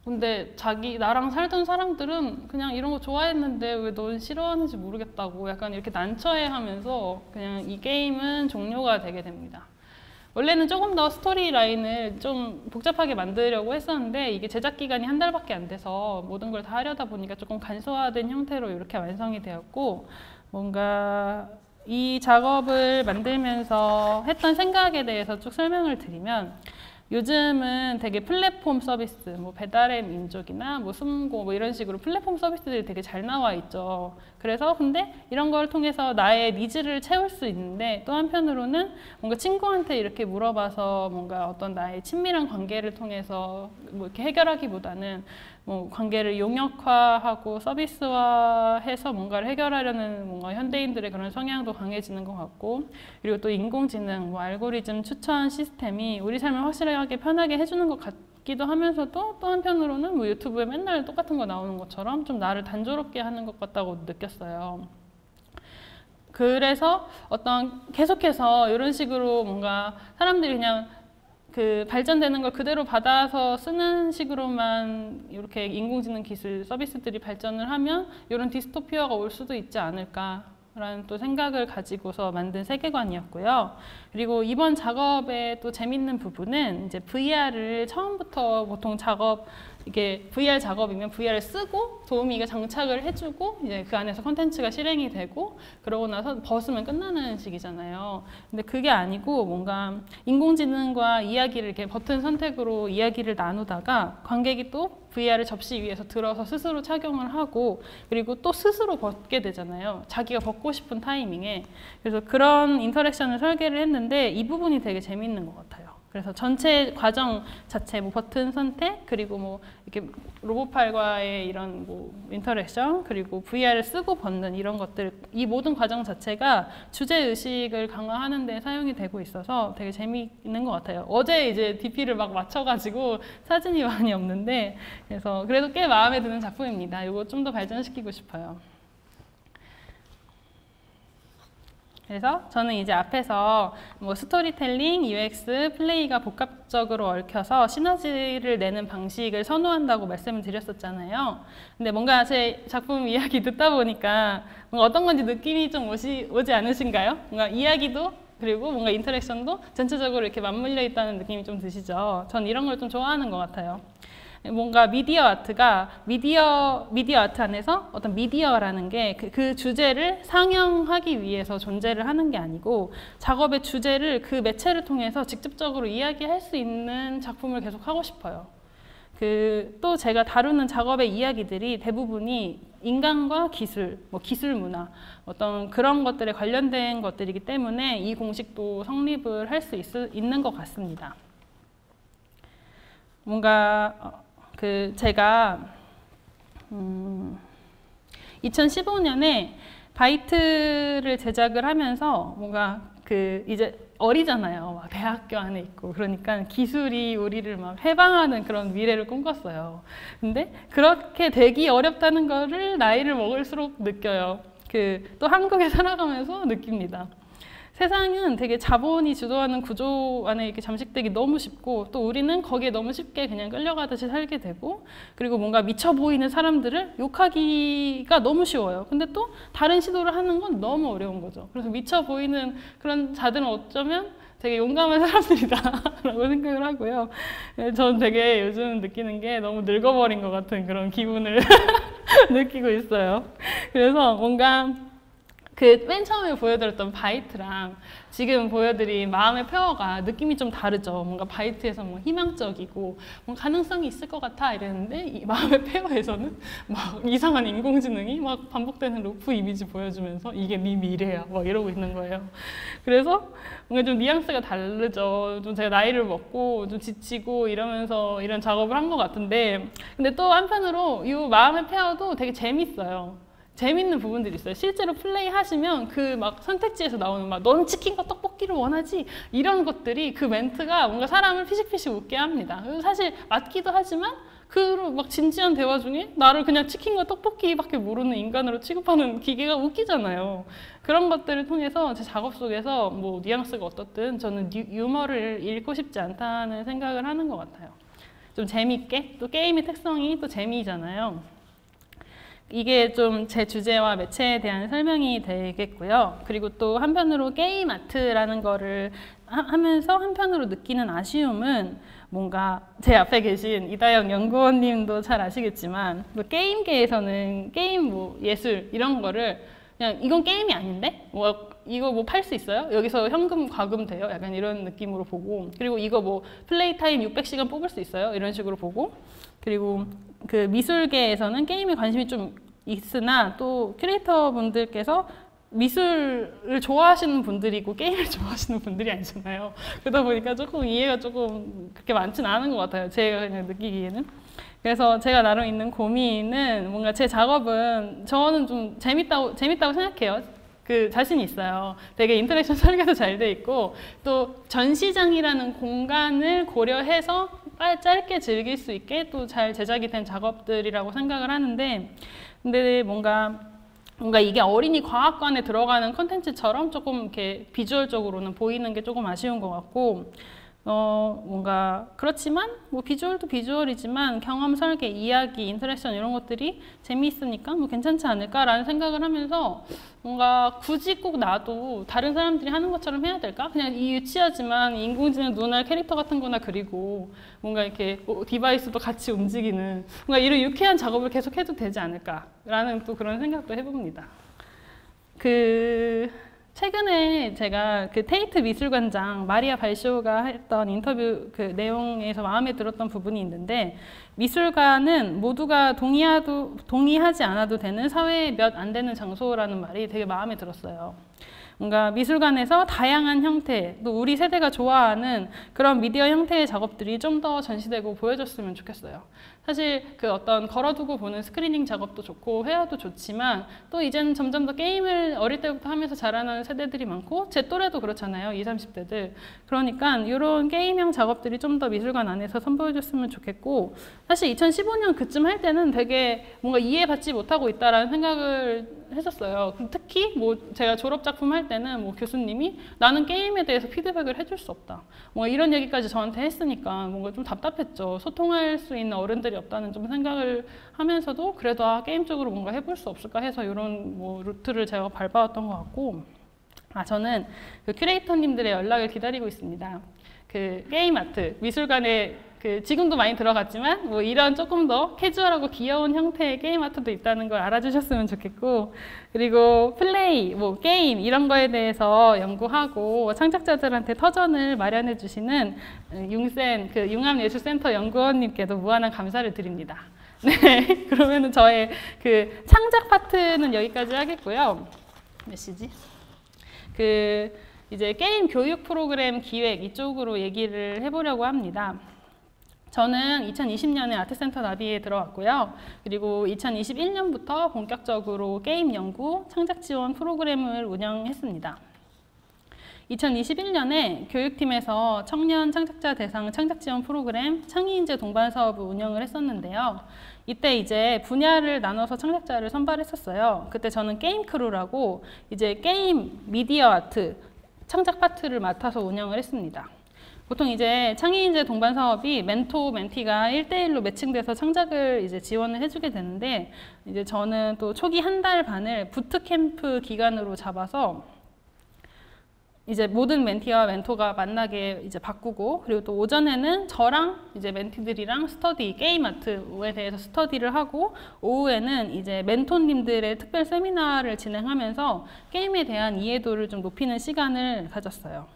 근데 나랑 살던 사람들은 그냥 이런 거 좋아했는데 왜 넌 싫어하는지 모르겠다고 약간 이렇게 난처해하면서 그냥 이 게임은 종료가 되게 됩니다. 원래는 조금 더 스토리 라인을 좀 복잡하게 만들려고 했었는데 이게 제작 기간이 한 달밖에 안 돼서 모든 걸 다 하려다 보니까 조금 간소화된 형태로 이렇게 완성이 되었고, 뭔가 이 작업을 만들면서 했던 생각에 대해서 쭉 설명을 드리면, 요즘은 되게 플랫폼 서비스, 뭐 배달의 민족이나 뭐 숨고 뭐 이런 식으로 플랫폼 서비스들이 되게 잘 나와 있죠. 그래서 근데 이런 걸 통해서 나의 니즈를 채울 수 있는데, 또 한편으로는 뭔가 친구한테 이렇게 물어봐서 뭔가 어떤 나의 친밀한 관계를 통해서 뭐 이렇게 해결하기보다는 뭐 관계를 용역화하고 서비스화해서 뭔가를 해결하려는 뭔가 현대인들의 그런 성향도 강해지는 것 같고, 그리고 또 인공지능, 뭐 알고리즘 추천 시스템이 우리 삶을 확실하게 편하게 해주는 것 같기도 하면서도, 또 한편으로는 뭐 유튜브에 맨날 똑같은 거 나오는 것처럼 좀 나를 단조롭게 하는 것 같다고 느꼈어요. 그래서 계속해서 이런 식으로 뭔가 사람들이 그냥 그 발전되는 걸 그대로 받아서 쓰는 식으로만 이렇게 인공지능 기술 서비스들이 발전을 하면 이런 디스토피아가 올 수도 있지 않을까라는 또 생각을 가지고서 만든 세계관이었고요. 그리고 이번 작업의 또 재밌는 부분은 이제 VR을 처음부터 보통 이게 VR 작업이면 VR을 쓰고 도우미가 장착을 해주고 이제 그 안에서 콘텐츠가 실행이 되고 그러고 나서 벗으면 끝나는 식이잖아요. 근데 그게 아니고 뭔가 인공지능과 이야기를 이렇게 버튼 선택으로 이야기를 나누다가 관객이 또 VR을 접시 위에서 들어서 스스로 착용을 하고, 그리고 또 스스로 벗게 되잖아요. 자기가 벗고 싶은 타이밍에. 그래서 그런 인터랙션을 설계를 했는데 이 부분이 되게 재밌는 것 같아요. 그래서 전체 과정 자체, 뭐 버튼 선택, 그리고 뭐 이렇게 로봇팔과의 이런 뭐 인터랙션, 그리고 VR을 쓰고 벗는 이런 것들, 이 모든 과정 자체가 주제 의식을 강화하는 데 사용이 되고 있어서 되게 재미있는 것 같아요. 어제 이제 DP를 막 맞춰가지고 사진이 많이 없는데, 그래서 그래도 꽤 마음에 드는 작품입니다. 이거 좀 더 발전시키고 싶어요. 그래서 저는 이제 앞에서 뭐 스토리텔링, UX, 플레이가 복합적으로 얽혀서 시너지를 내는 방식을 선호한다고 말씀을 드렸었잖아요. 근데 뭔가 제 작품 이야기 듣다 보니까 뭔가 어떤 건지 느낌이 좀 오지 않으신가요? 뭔가 이야기도 그리고 뭔가 인터랙션도 전체적으로 이렇게 맞물려 있다는 느낌이 좀 드시죠? 전 이런 걸 좀 좋아하는 것 같아요. 뭔가 미디어 아트가 미디어 아트 안에서 어떤 미디어라는 게 그 주제를 상영하기 위해서 존재를 하는 게 아니고 작업의 주제를 그 매체를 통해서 직접적으로 이야기할 수 있는 작품을 계속 하고 싶어요. 또 제가 다루는 작업의 이야기들이 대부분이 인간과 기술, 뭐 기술 문화, 어떤 그런 것들에 관련된 것들이기 때문에 이 공식도 성립을 할 수 있는 것 같습니다. 뭔가 제가 2015년에 바이트를 제작을 하면서 뭔가 이제 어리잖아요. 막 대학교 안에 있고 그러니까 기술이 우리를 막 해방하는 그런 미래를 꿈꿨어요. 근데 그렇게 되기 어렵다는 거를 나이를 먹을수록 느껴요. 또 한국에 살아가면서 느낍니다. 세상은 되게 자본이 주도하는 구조 안에 이렇게 잠식되기 너무 쉽고 또 우리는 거기에 너무 쉽게 그냥 끌려가듯이 살게 되고 그리고 뭔가 미쳐 보이는 사람들을 욕하기가 너무 쉬워요. 근데 또 다른 시도를 하는 건 너무 어려운 거죠. 그래서 미쳐 보이는 그런 자들은 어쩌면 되게 용감한 사람들이다라고 생각을 하고요. 저는 되게 요즘 느끼는 게 너무 늙어버린 것 같은 그런 기분을 느끼고 있어요. 그래서 뭔가 맨 처음에 보여드렸던 바이트랑 지금 보여드린 마음의 페어가 느낌이 좀 다르죠. 뭔가 바이트에서 뭐 희망적이고 뭐 가능성이 있을 것 같아 이랬는데 이 마음의 페어에서는 막 이상한 인공지능이 막 반복되는 루프 이미지 보여주면서 이게 네 미래야 막 이러고 있는 거예요. 그래서 뭔가 좀 뉘앙스가 다르죠. 좀 제가 나이를 먹고 좀 지치고 이러면서 이런 작업을 한 것 같은데 근데 또 한편으로 이 마음의 페어도 되게 재밌어요. 재밌는 부분들이 있어요. 실제로 플레이 하시면 막 선택지에서 나오는 너는 치킨과 떡볶이를 원하지? 이런 것들이 그 멘트가 뭔가 사람을 피식피식 웃게 합니다. 사실 맞기도 하지만 막 진지한 대화 중에 나를 그냥 치킨과 떡볶이밖에 모르는 인간으로 취급하는 기계가 웃기잖아요. 그런 것들을 통해서 제 작업 속에서 뭐 뉘앙스가 어떻든 저는 유머를 잃고 싶지 않다는 생각을 하는 것 같아요. 좀 재밌게, 또 게임의 특성이 또 재미잖아요. 이게 좀 제 주제와 매체에 대한 설명이 되겠고요. 그리고 또 한편으로 게임 아트라는 거를 하면서 한편으로 느끼는 아쉬움은 뭔가 제 앞에 계신 이다영 연구원님도 잘 아시겠지만 뭐 게임계에서는 게임 뭐 예술 이런 거를 그냥 이건 게임이 아닌데? 이거 뭐 팔 수 있어요? 여기서 현금 과금 돼요? 약간 이런 느낌으로 보고 그리고 이거 뭐 플레이 타임 600시간 뽑을 수 있어요? 이런 식으로 보고 그리고 미술계에서는 게임에 관심이 좀 있으나 또 큐레이터 분들께서 미술을 좋아하시는 분들이고 게임을 좋아하시는 분들이 아니잖아요. 그러다 보니까 조금 이해가 조금 그렇게 많지는 않은 것 같아요. 제가 그냥 느끼기에는. 그래서 제가 나름 있는 고민은 뭔가 제 작업은 저는 좀 재밌다고 생각해요. 자신이 있어요. 되게 인터랙션 설계도 잘 돼 있고 또 전시장이라는 공간을 고려해서 짧게 즐길 수 있게 또 잘 제작이 된 작업들이라고 생각을 하는데 근데 뭔가 이게 어린이 과학관에 들어가는 컨텐츠처럼 조금 이렇게 비주얼적으로는 보이는 게 조금 아쉬운 것 같고 뭔가 그렇지만 뭐 비주얼도 비주얼이지만 경험 설계, 이야기, 인터랙션 이런 것들이 재미있으니까 뭐 괜찮지 않을까라는 생각을 하면서 뭔가 굳이 꼭 나도 다른 사람들이 하는 것처럼 해야 될까? 그냥 이 유치하지만 인공지능 눈알 캐릭터 같은 거나 그리고 뭔가 이렇게 디바이스도 같이 움직이는 뭔가 이런 유쾌한 작업을 계속 해도 되지 않을까라는 또 그런 생각도 해봅니다. 최근에 제가 테이트 미술관장 마리아 발쇼가 했던 인터뷰 내용에서 마음에 들었던 부분이 있는데 미술관은 모두가 동의하지 않아도 되는 사회의 몇 안 되는 장소라는 말이 되게 마음에 들었어요. 뭔가 미술관에서 다양한 형태, 또 우리 세대가 좋아하는 그런 미디어 형태의 작업들이 좀 더 전시되고 보여줬으면 좋겠어요. 사실 그 어떤 걸어두고 보는 스크리닝 작업도 좋고 회화도 좋지만 또 이제는 점점 더 게임을 어릴 때부터 하면서 자라나는 세대들이 많고 제 또래도 그렇잖아요. 20, 30대들. 그러니까 이런 게임형 작업들이 좀 더 미술관 안에서 선보여줬으면 좋겠고 사실 2015년 그쯤 할 때는 되게 뭔가 이해받지 못하고 있다라는 생각을 했었어요. 특히 뭐 제가 졸업작품 할 때는 뭐 교수님이 나는 게임에 대해서 피드백을 해줄 수 없다. 뭐 이런 얘기까지 저한테 했으니까 뭔가 좀 답답했죠. 소통할 수 있는 어른들이 없다는 좀 생각을 하면서도 그래도 게임 쪽으로 뭔가 해볼 수 없을까 해서 이런 뭐 루트를 제가 밟아왔던 것 같고 저는 그 큐레이터님들의 연락을 기다리고 있습니다. 그 게임 아트, 미술관에 지금도 많이 들어갔지만 뭐 이런 조금 더 캐주얼하고 귀여운 형태의 게임 아트도 있다는 걸 알아주셨으면 좋겠고 그리고 플레이, 뭐 게임 이런 거에 대해서 연구하고 창작자들한테 터전을 마련해 주시는 융센 융암예술센터 연구원님께도 무한한 감사를 드립니다. 네, 그러면은 저의 그 창작 파트는 여기까지 하겠고요. 몇 시지? 이제 게임 교육 프로그램 기획 이쪽으로 얘기를 해보려고 합니다. 저는 2020년에 아트센터 나비에 들어왔고요. 그리고 2021년부터 본격적으로 게임 연구, 창작 지원 프로그램을 운영했습니다. 2021년에 교육팀에서 청년 창작자 대상 창작 지원 프로그램 창의인재 동반 사업을 운영을 했었는데요. 이때 이제 분야를 나눠서 창작자를 선발했었어요. 그때 저는 게임 크루라고 이제 게임, 미디어 아트, 창작 파트를 맡아서 운영을 했습니다. 보통 이제 창의인재 동반 사업이 멘토, 멘티가 1대1로 매칭돼서 창작을 이제 지원을 해주게 되는데 이제 저는 또 초기 한 달 반을 부트캠프 기간으로 잡아서 이제 모든 멘티와 멘토가 만나게 이제 바꾸고 그리고 또 오전에는 저랑 이제 멘티들이랑 스터디, 게임 아트에 대해서 스터디를 하고 오후에는 이제 멘토님들의 특별 세미나를 진행하면서 게임에 대한 이해도를 좀 높이는 시간을 가졌어요.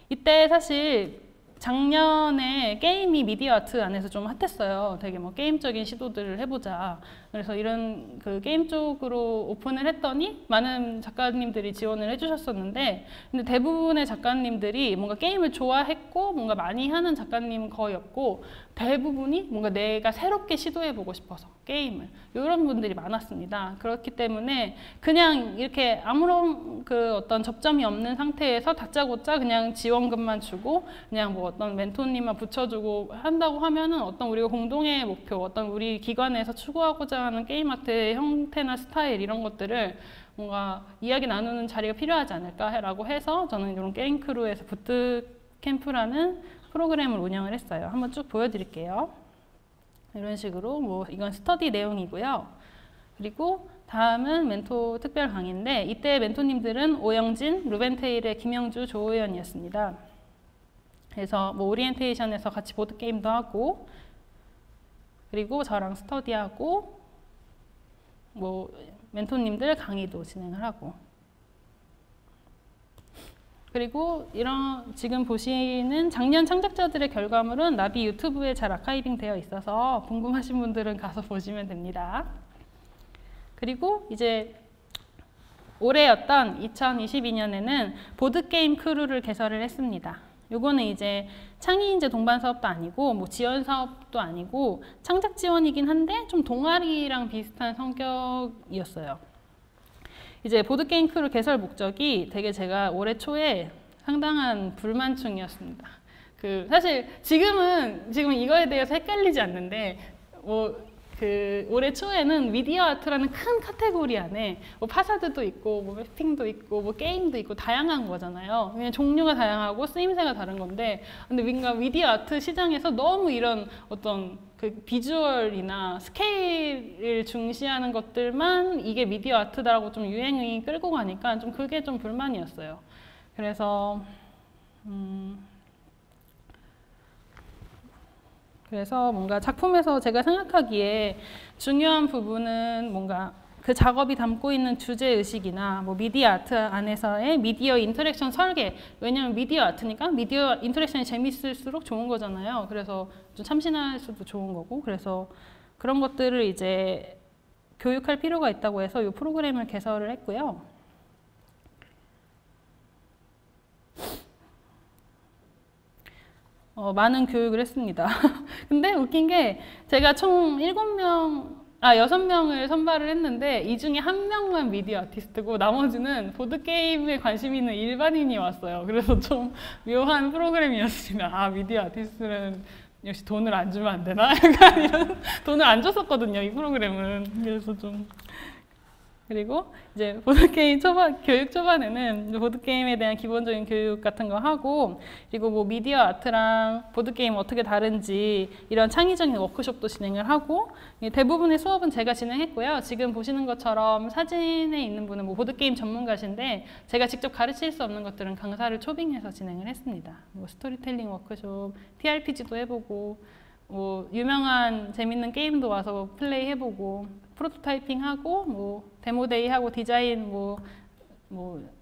이때 사실 작년에 게임이 미디어 아트 안에서 좀 핫했어요. 되게 뭐 게임적인 시도들을 해보자. 그래서 이런 그 게임 쪽으로 오픈을 했더니 많은 작가님들이 지원을 해주셨었는데 근데 대부분의 작가님들이 뭔가 게임을 좋아했고 뭔가 많이 하는 작가님은 거의 없고 대부분이 뭔가 내가 새롭게 시도해보고 싶어서 게임을 이런 분들이 많았습니다. 그렇기 때문에 그냥 이렇게 아무런 그 어떤 접점이 없는 상태에서 다짜고짜 그냥 지원금만 주고 그냥 뭐 어떤 멘토님만 붙여주고 한다고 하면은 어떤 우리가 공동의 목표, 어떤 우리 기관에서 추구하고자 하는 게임 아트의 형태나 스타일 이런 것들을 뭔가 이야기 나누는 자리가 필요하지 않을까라고 해서 저는 이런 게임 크루에서 부트캠프라는 프로그램을 운영을 했어요. 한번 쭉 보여드릴게요. 이런 식으로 뭐 이건 스터디 내용이고요. 그리고 다음은 멘토 특별 강의인데 이때 멘토님들은 오영진, 루벤테일의 김영주, 조호연이었습니다. 그래서 뭐 오리엔테이션에서 같이 보드게임도 하고 그리고 저랑 스터디하고 뭐 멘토님들 강의도 진행을 하고 그리고 이런 지금 보시는 작년 창작자들의 결과물은 나비 유튜브에 잘 아카이빙 되어 있어서 궁금하신 분들은 가서 보시면 됩니다. 그리고 이제 올해였던 2022년에는 보드게임 크루를 개설을 했습니다. 요거는 이제 창의인재 동반 사업도 아니고 뭐 지원 사업도 아니고 창작 지원이긴 한데 좀 동아리랑 비슷한 성격이었어요. 이제 보드게임 크루 개설 목적이 되게 제가 올해 초에 상당한 불만충이었습니다. 사실 지금 이거에 대해서 헷갈리지 않는데 올해 초에는 미디어 아트라는 큰 카테고리 안에 뭐 파사드도 있고 뭐 맵핑도 있고 뭐 게임도 있고 다양한 거잖아요. 그냥 종류가 다양하고 쓰임새가 다른 건데 근데 뭔가 미디어 아트 시장에서 너무 이런 어떤 그 비주얼이나 스케일을 중시하는 것들만 이게 미디어 아트다라고 좀 유행이 끌고 가니까 좀 그게 좀 불만이었어요. 그래서 뭔가 작품에서 제가 생각하기에 중요한 부분은 뭔가 그 작업이 담고 있는 주제의식이나 뭐 미디어 아트 안에서의 미디어 인터랙션 설계. 왜냐하면 미디어 아트니까 미디어 인터랙션이 재밌을수록 좋은 거잖아요. 그래서 좀 참신할 수도 좋은 거고. 그래서 그런 것들을 이제 교육할 필요가 있다고 해서 이 프로그램을 개설을 했고요. 많은 교육을 했습니다. 근데 웃긴 게 제가 총 6명을 선발을 했는데 이 중에 1명만 미디어 아티스트고 나머지는 보드게임에 관심 있는 일반인이 왔어요. 그래서 좀 묘한 프로그램이었습니다. 미디어 아티스트는 역시 돈을 안 주면 안 되나? 약간 이런, 돈을 안 줬었거든요, 이 프로그램은. 그래서 좀. 그리고 이제 보드게임 교육 초반에는 보드게임에 대한 기본적인 교육 같은 거 하고, 그리고 뭐 미디어 아트랑 보드게임 어떻게 다른지 이런 창의적인 워크숍도 진행을 하고, 대부분의 수업은 제가 진행했고요. 지금 보시는 것처럼 사진에 있는 분은 뭐 보드게임 전문가신데 제가 직접 가르칠 수 없는 것들은 강사를 초빙해서 진행을 했습니다. 뭐 스토리텔링 워크숍, TRPG도 해보고, 뭐 유명한 재밌는 게임도 와서 플레이 해보고, 프로토타이핑하고, 뭐 데모데이하고 디자인 뭐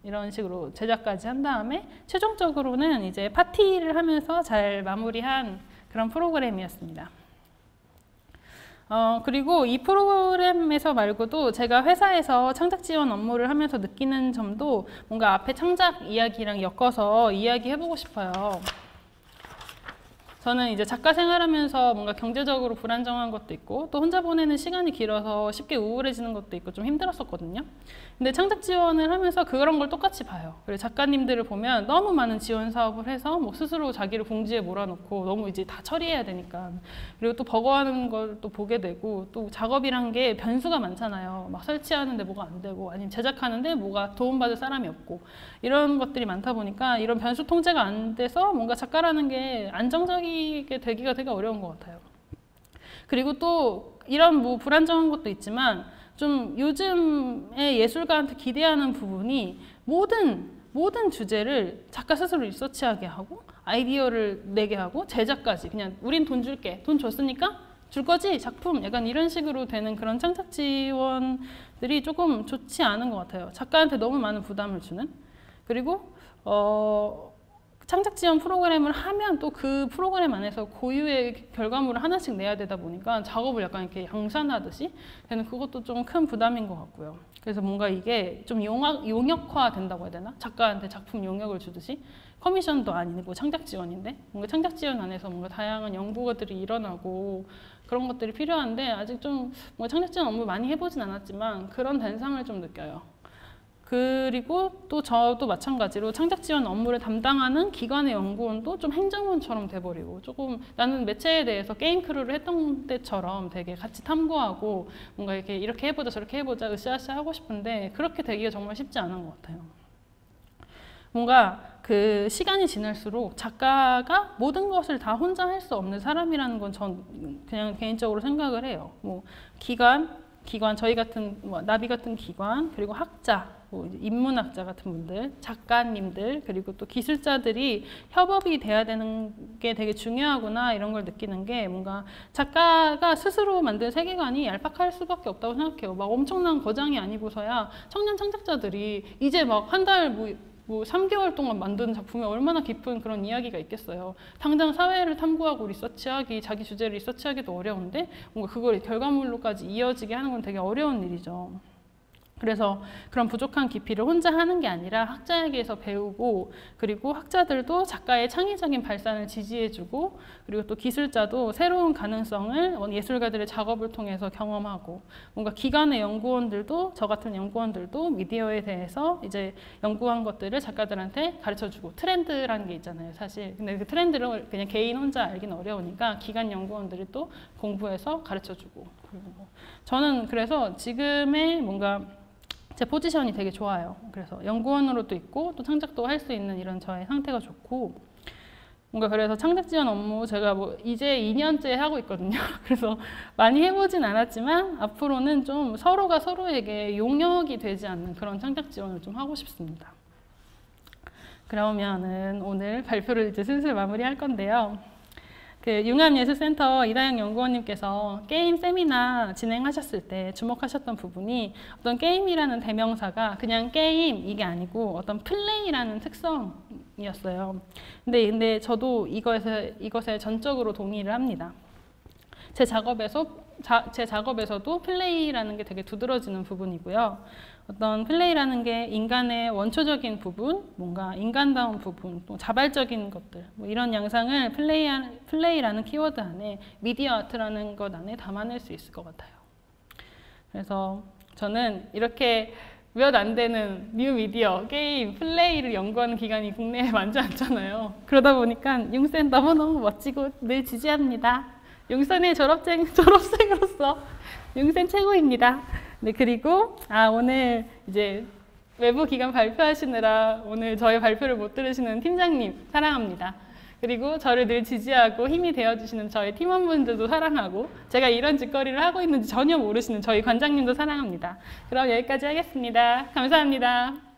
이런 식으로 제작까지 한 다음에 최종적으로는 이제 파티를 하면서 잘 마무리한 그런 프로그램이었습니다. 그리고 이 프로그램에서 말고도 제가 회사에서 창작 지원 업무를 하면서 느끼는 점도 뭔가 앞에 창작 이야기랑 엮어서 이야기해보고 싶어요. 저는 이제 작가 생활하면서 뭔가 경제적으로 불안정한 것도 있고 또 혼자 보내는 시간이 길어서 쉽게 우울해지는 것도 있고 좀 힘들었었거든요. 근데 창작 지원을 하면서 그런 걸 똑같이 봐요. 그리고 작가님들을 보면 너무 많은 지원 사업을 해서 뭐 스스로 자기를 공지에 몰아놓고 너무 이제 다 처리해야 되니까, 그리고 또 버거워하는 걸 또 보게 되고, 또 작업이란 게 변수가 많잖아요. 막 설치하는데 뭐가 안 되고 아니면 제작하는데 뭐가 도움받을 사람이 없고 이런 것들이 많다 보니까 이런 변수 통제가 안 돼서 뭔가 작가라는 게 안정적이게 되기가 되게 어려운 것 같아요. 그리고 또 이런 뭐 불안정한 것도 있지만 좀 요즘의 예술가한테 기대하는 부분이 모든 주제를 작가 스스로 리서치하게 하고 아이디어를 내게 하고 제작까지 그냥 우린 돈 줄게, 돈 줬으니까 줄 거지 작품, 약간 이런 식으로 되는 그런 창작 지원들이 조금 좋지 않은 것 같아요. 작가한테 너무 많은 부담을 주는. 그리고 창작 지원 프로그램을 하면 또 그 프로그램 안에서 고유의 결과물을 하나씩 내야 되다 보니까 작업을 약간 이렇게 양산하듯이 되는, 그것도 좀 큰 부담인 것 같고요. 그래서 뭔가 이게 좀 용역화 된다고 해야 되나? 작가한테 작품 용역을 주듯이 커미션도 아니고 창작 지원인데 뭔가 창작 지원 안에서 뭔가 다양한 연구들이 일어나고 그런 것들이 필요한데 아직 좀 뭔가 창작 지원 업무 많이 해보진 않았지만 그런 단상을 좀 느껴요. 그리고 또 저도 마찬가지로 창작 지원 업무를 담당하는 기관의 연구원도 좀 행정원처럼 돼버리고, 조금 나는 매체에 대해서 게임 크루를 했던 때처럼 되게 같이 탐구하고 뭔가 이렇게 해보자 저렇게 해보자 으쌰으쌰 하고 싶은데 그렇게 되기가 정말 쉽지 않은 것 같아요. 뭔가 그 시간이 지날수록 작가가 모든 것을 다 혼자 할 수 없는 사람이라는 건 전 그냥 개인적으로 생각을 해요. 뭐 기관 저희 같은 뭐 나비 같은 기관, 그리고 학자, 뭐 인문학자 같은 분들, 작가님들, 그리고 또 기술자들이 협업이 돼야 되는 게 되게 중요하구나 이런 걸 느끼는 게, 뭔가 작가가 스스로 만든 세계관이 얄팍할 수밖에 없다고 생각해요. 막 엄청난 거장이 아니고서야 청년 창작자들이 이제 막 한 달 뭐 3개월 동안 만든 작품에 얼마나 깊은 그런 이야기가 있겠어요. 당장 사회를 탐구하고 리서치하기, 자기 주제를 리서치하기도 어려운데 뭔가 그걸 결과물로까지 이어지게 하는 건 되게 어려운 일이죠. 그래서 그런 부족한 깊이를 혼자 하는 게 아니라 학자에게서 배우고, 그리고 학자들도 작가의 창의적인 발산을 지지해주고, 그리고 또 기술자도 새로운 가능성을 예술가들의 작업을 통해서 경험하고, 뭔가 기관의 연구원들도, 저 같은 연구원들도 미디어에 대해서 이제 연구한 것들을 작가들한테 가르쳐주고, 트렌드라는 게 있잖아요, 사실. 근데 그 트렌드를 그냥 개인 혼자 알기는 어려우니까 기관 연구원들이 또 공부해서 가르쳐주고. 그리고 뭐 저는 그래서 지금의 뭔가 제 포지션이 되게 좋아요. 그래서 연구원으로도 있고 또 창작도 할 수 있는 이런 저의 상태가 좋고, 뭔가 그래서 창작 지원 업무 제가 뭐 이제 2년째 하고 있거든요. 그래서 많이 해보진 않았지만 앞으로는 좀 서로가 서로에게 용역이 되지 않는 그런 창작 지원을 좀 하고 싶습니다. 그러면은 오늘 발표를 이제 슬슬 마무리할 건데요. 그 융합예술센터 이다영 연구원님께서 게임 세미나 진행하셨을 때 주목하셨던 부분이, 어떤 게임이라는 대명사가 그냥 게임 이게 아니고 어떤 플레이라는 특성이었어요. 근데 저도 이것에 전적으로 동의를 합니다. 제 작업에서도 플레이라는 게 되게 두드러지는 부분이고요. 어떤 플레이라는 게 인간의 원초적인 부분, 뭔가 인간다운 부분, 또 자발적인 것들, 뭐 이런 양상을 플레이라는 키워드 안에, 미디어 아트라는 것 안에 담아낼 수 있을 것 같아요. 그래서 저는 이렇게 몇 안 되는 뉴미디어, 게임, 플레이를 연구하는 기관이 국내에 많지 않잖아요. 그러다 보니까 융센 너무너무 멋지고 늘 지지합니다. 융센의 졸업생으로서 융센 최고입니다. 네, 그리고 오늘 이제 외부 기관 발표하시느라 오늘 저희 발표를 못 들으시는 팀장님 사랑합니다. 그리고 저를 늘 지지하고 힘이 되어주시는 저희 팀원분들도 사랑하고, 제가 이런 짓거리를 하고 있는지 전혀 모르시는 저희 관장님도 사랑합니다. 그럼 여기까지 하겠습니다. 감사합니다.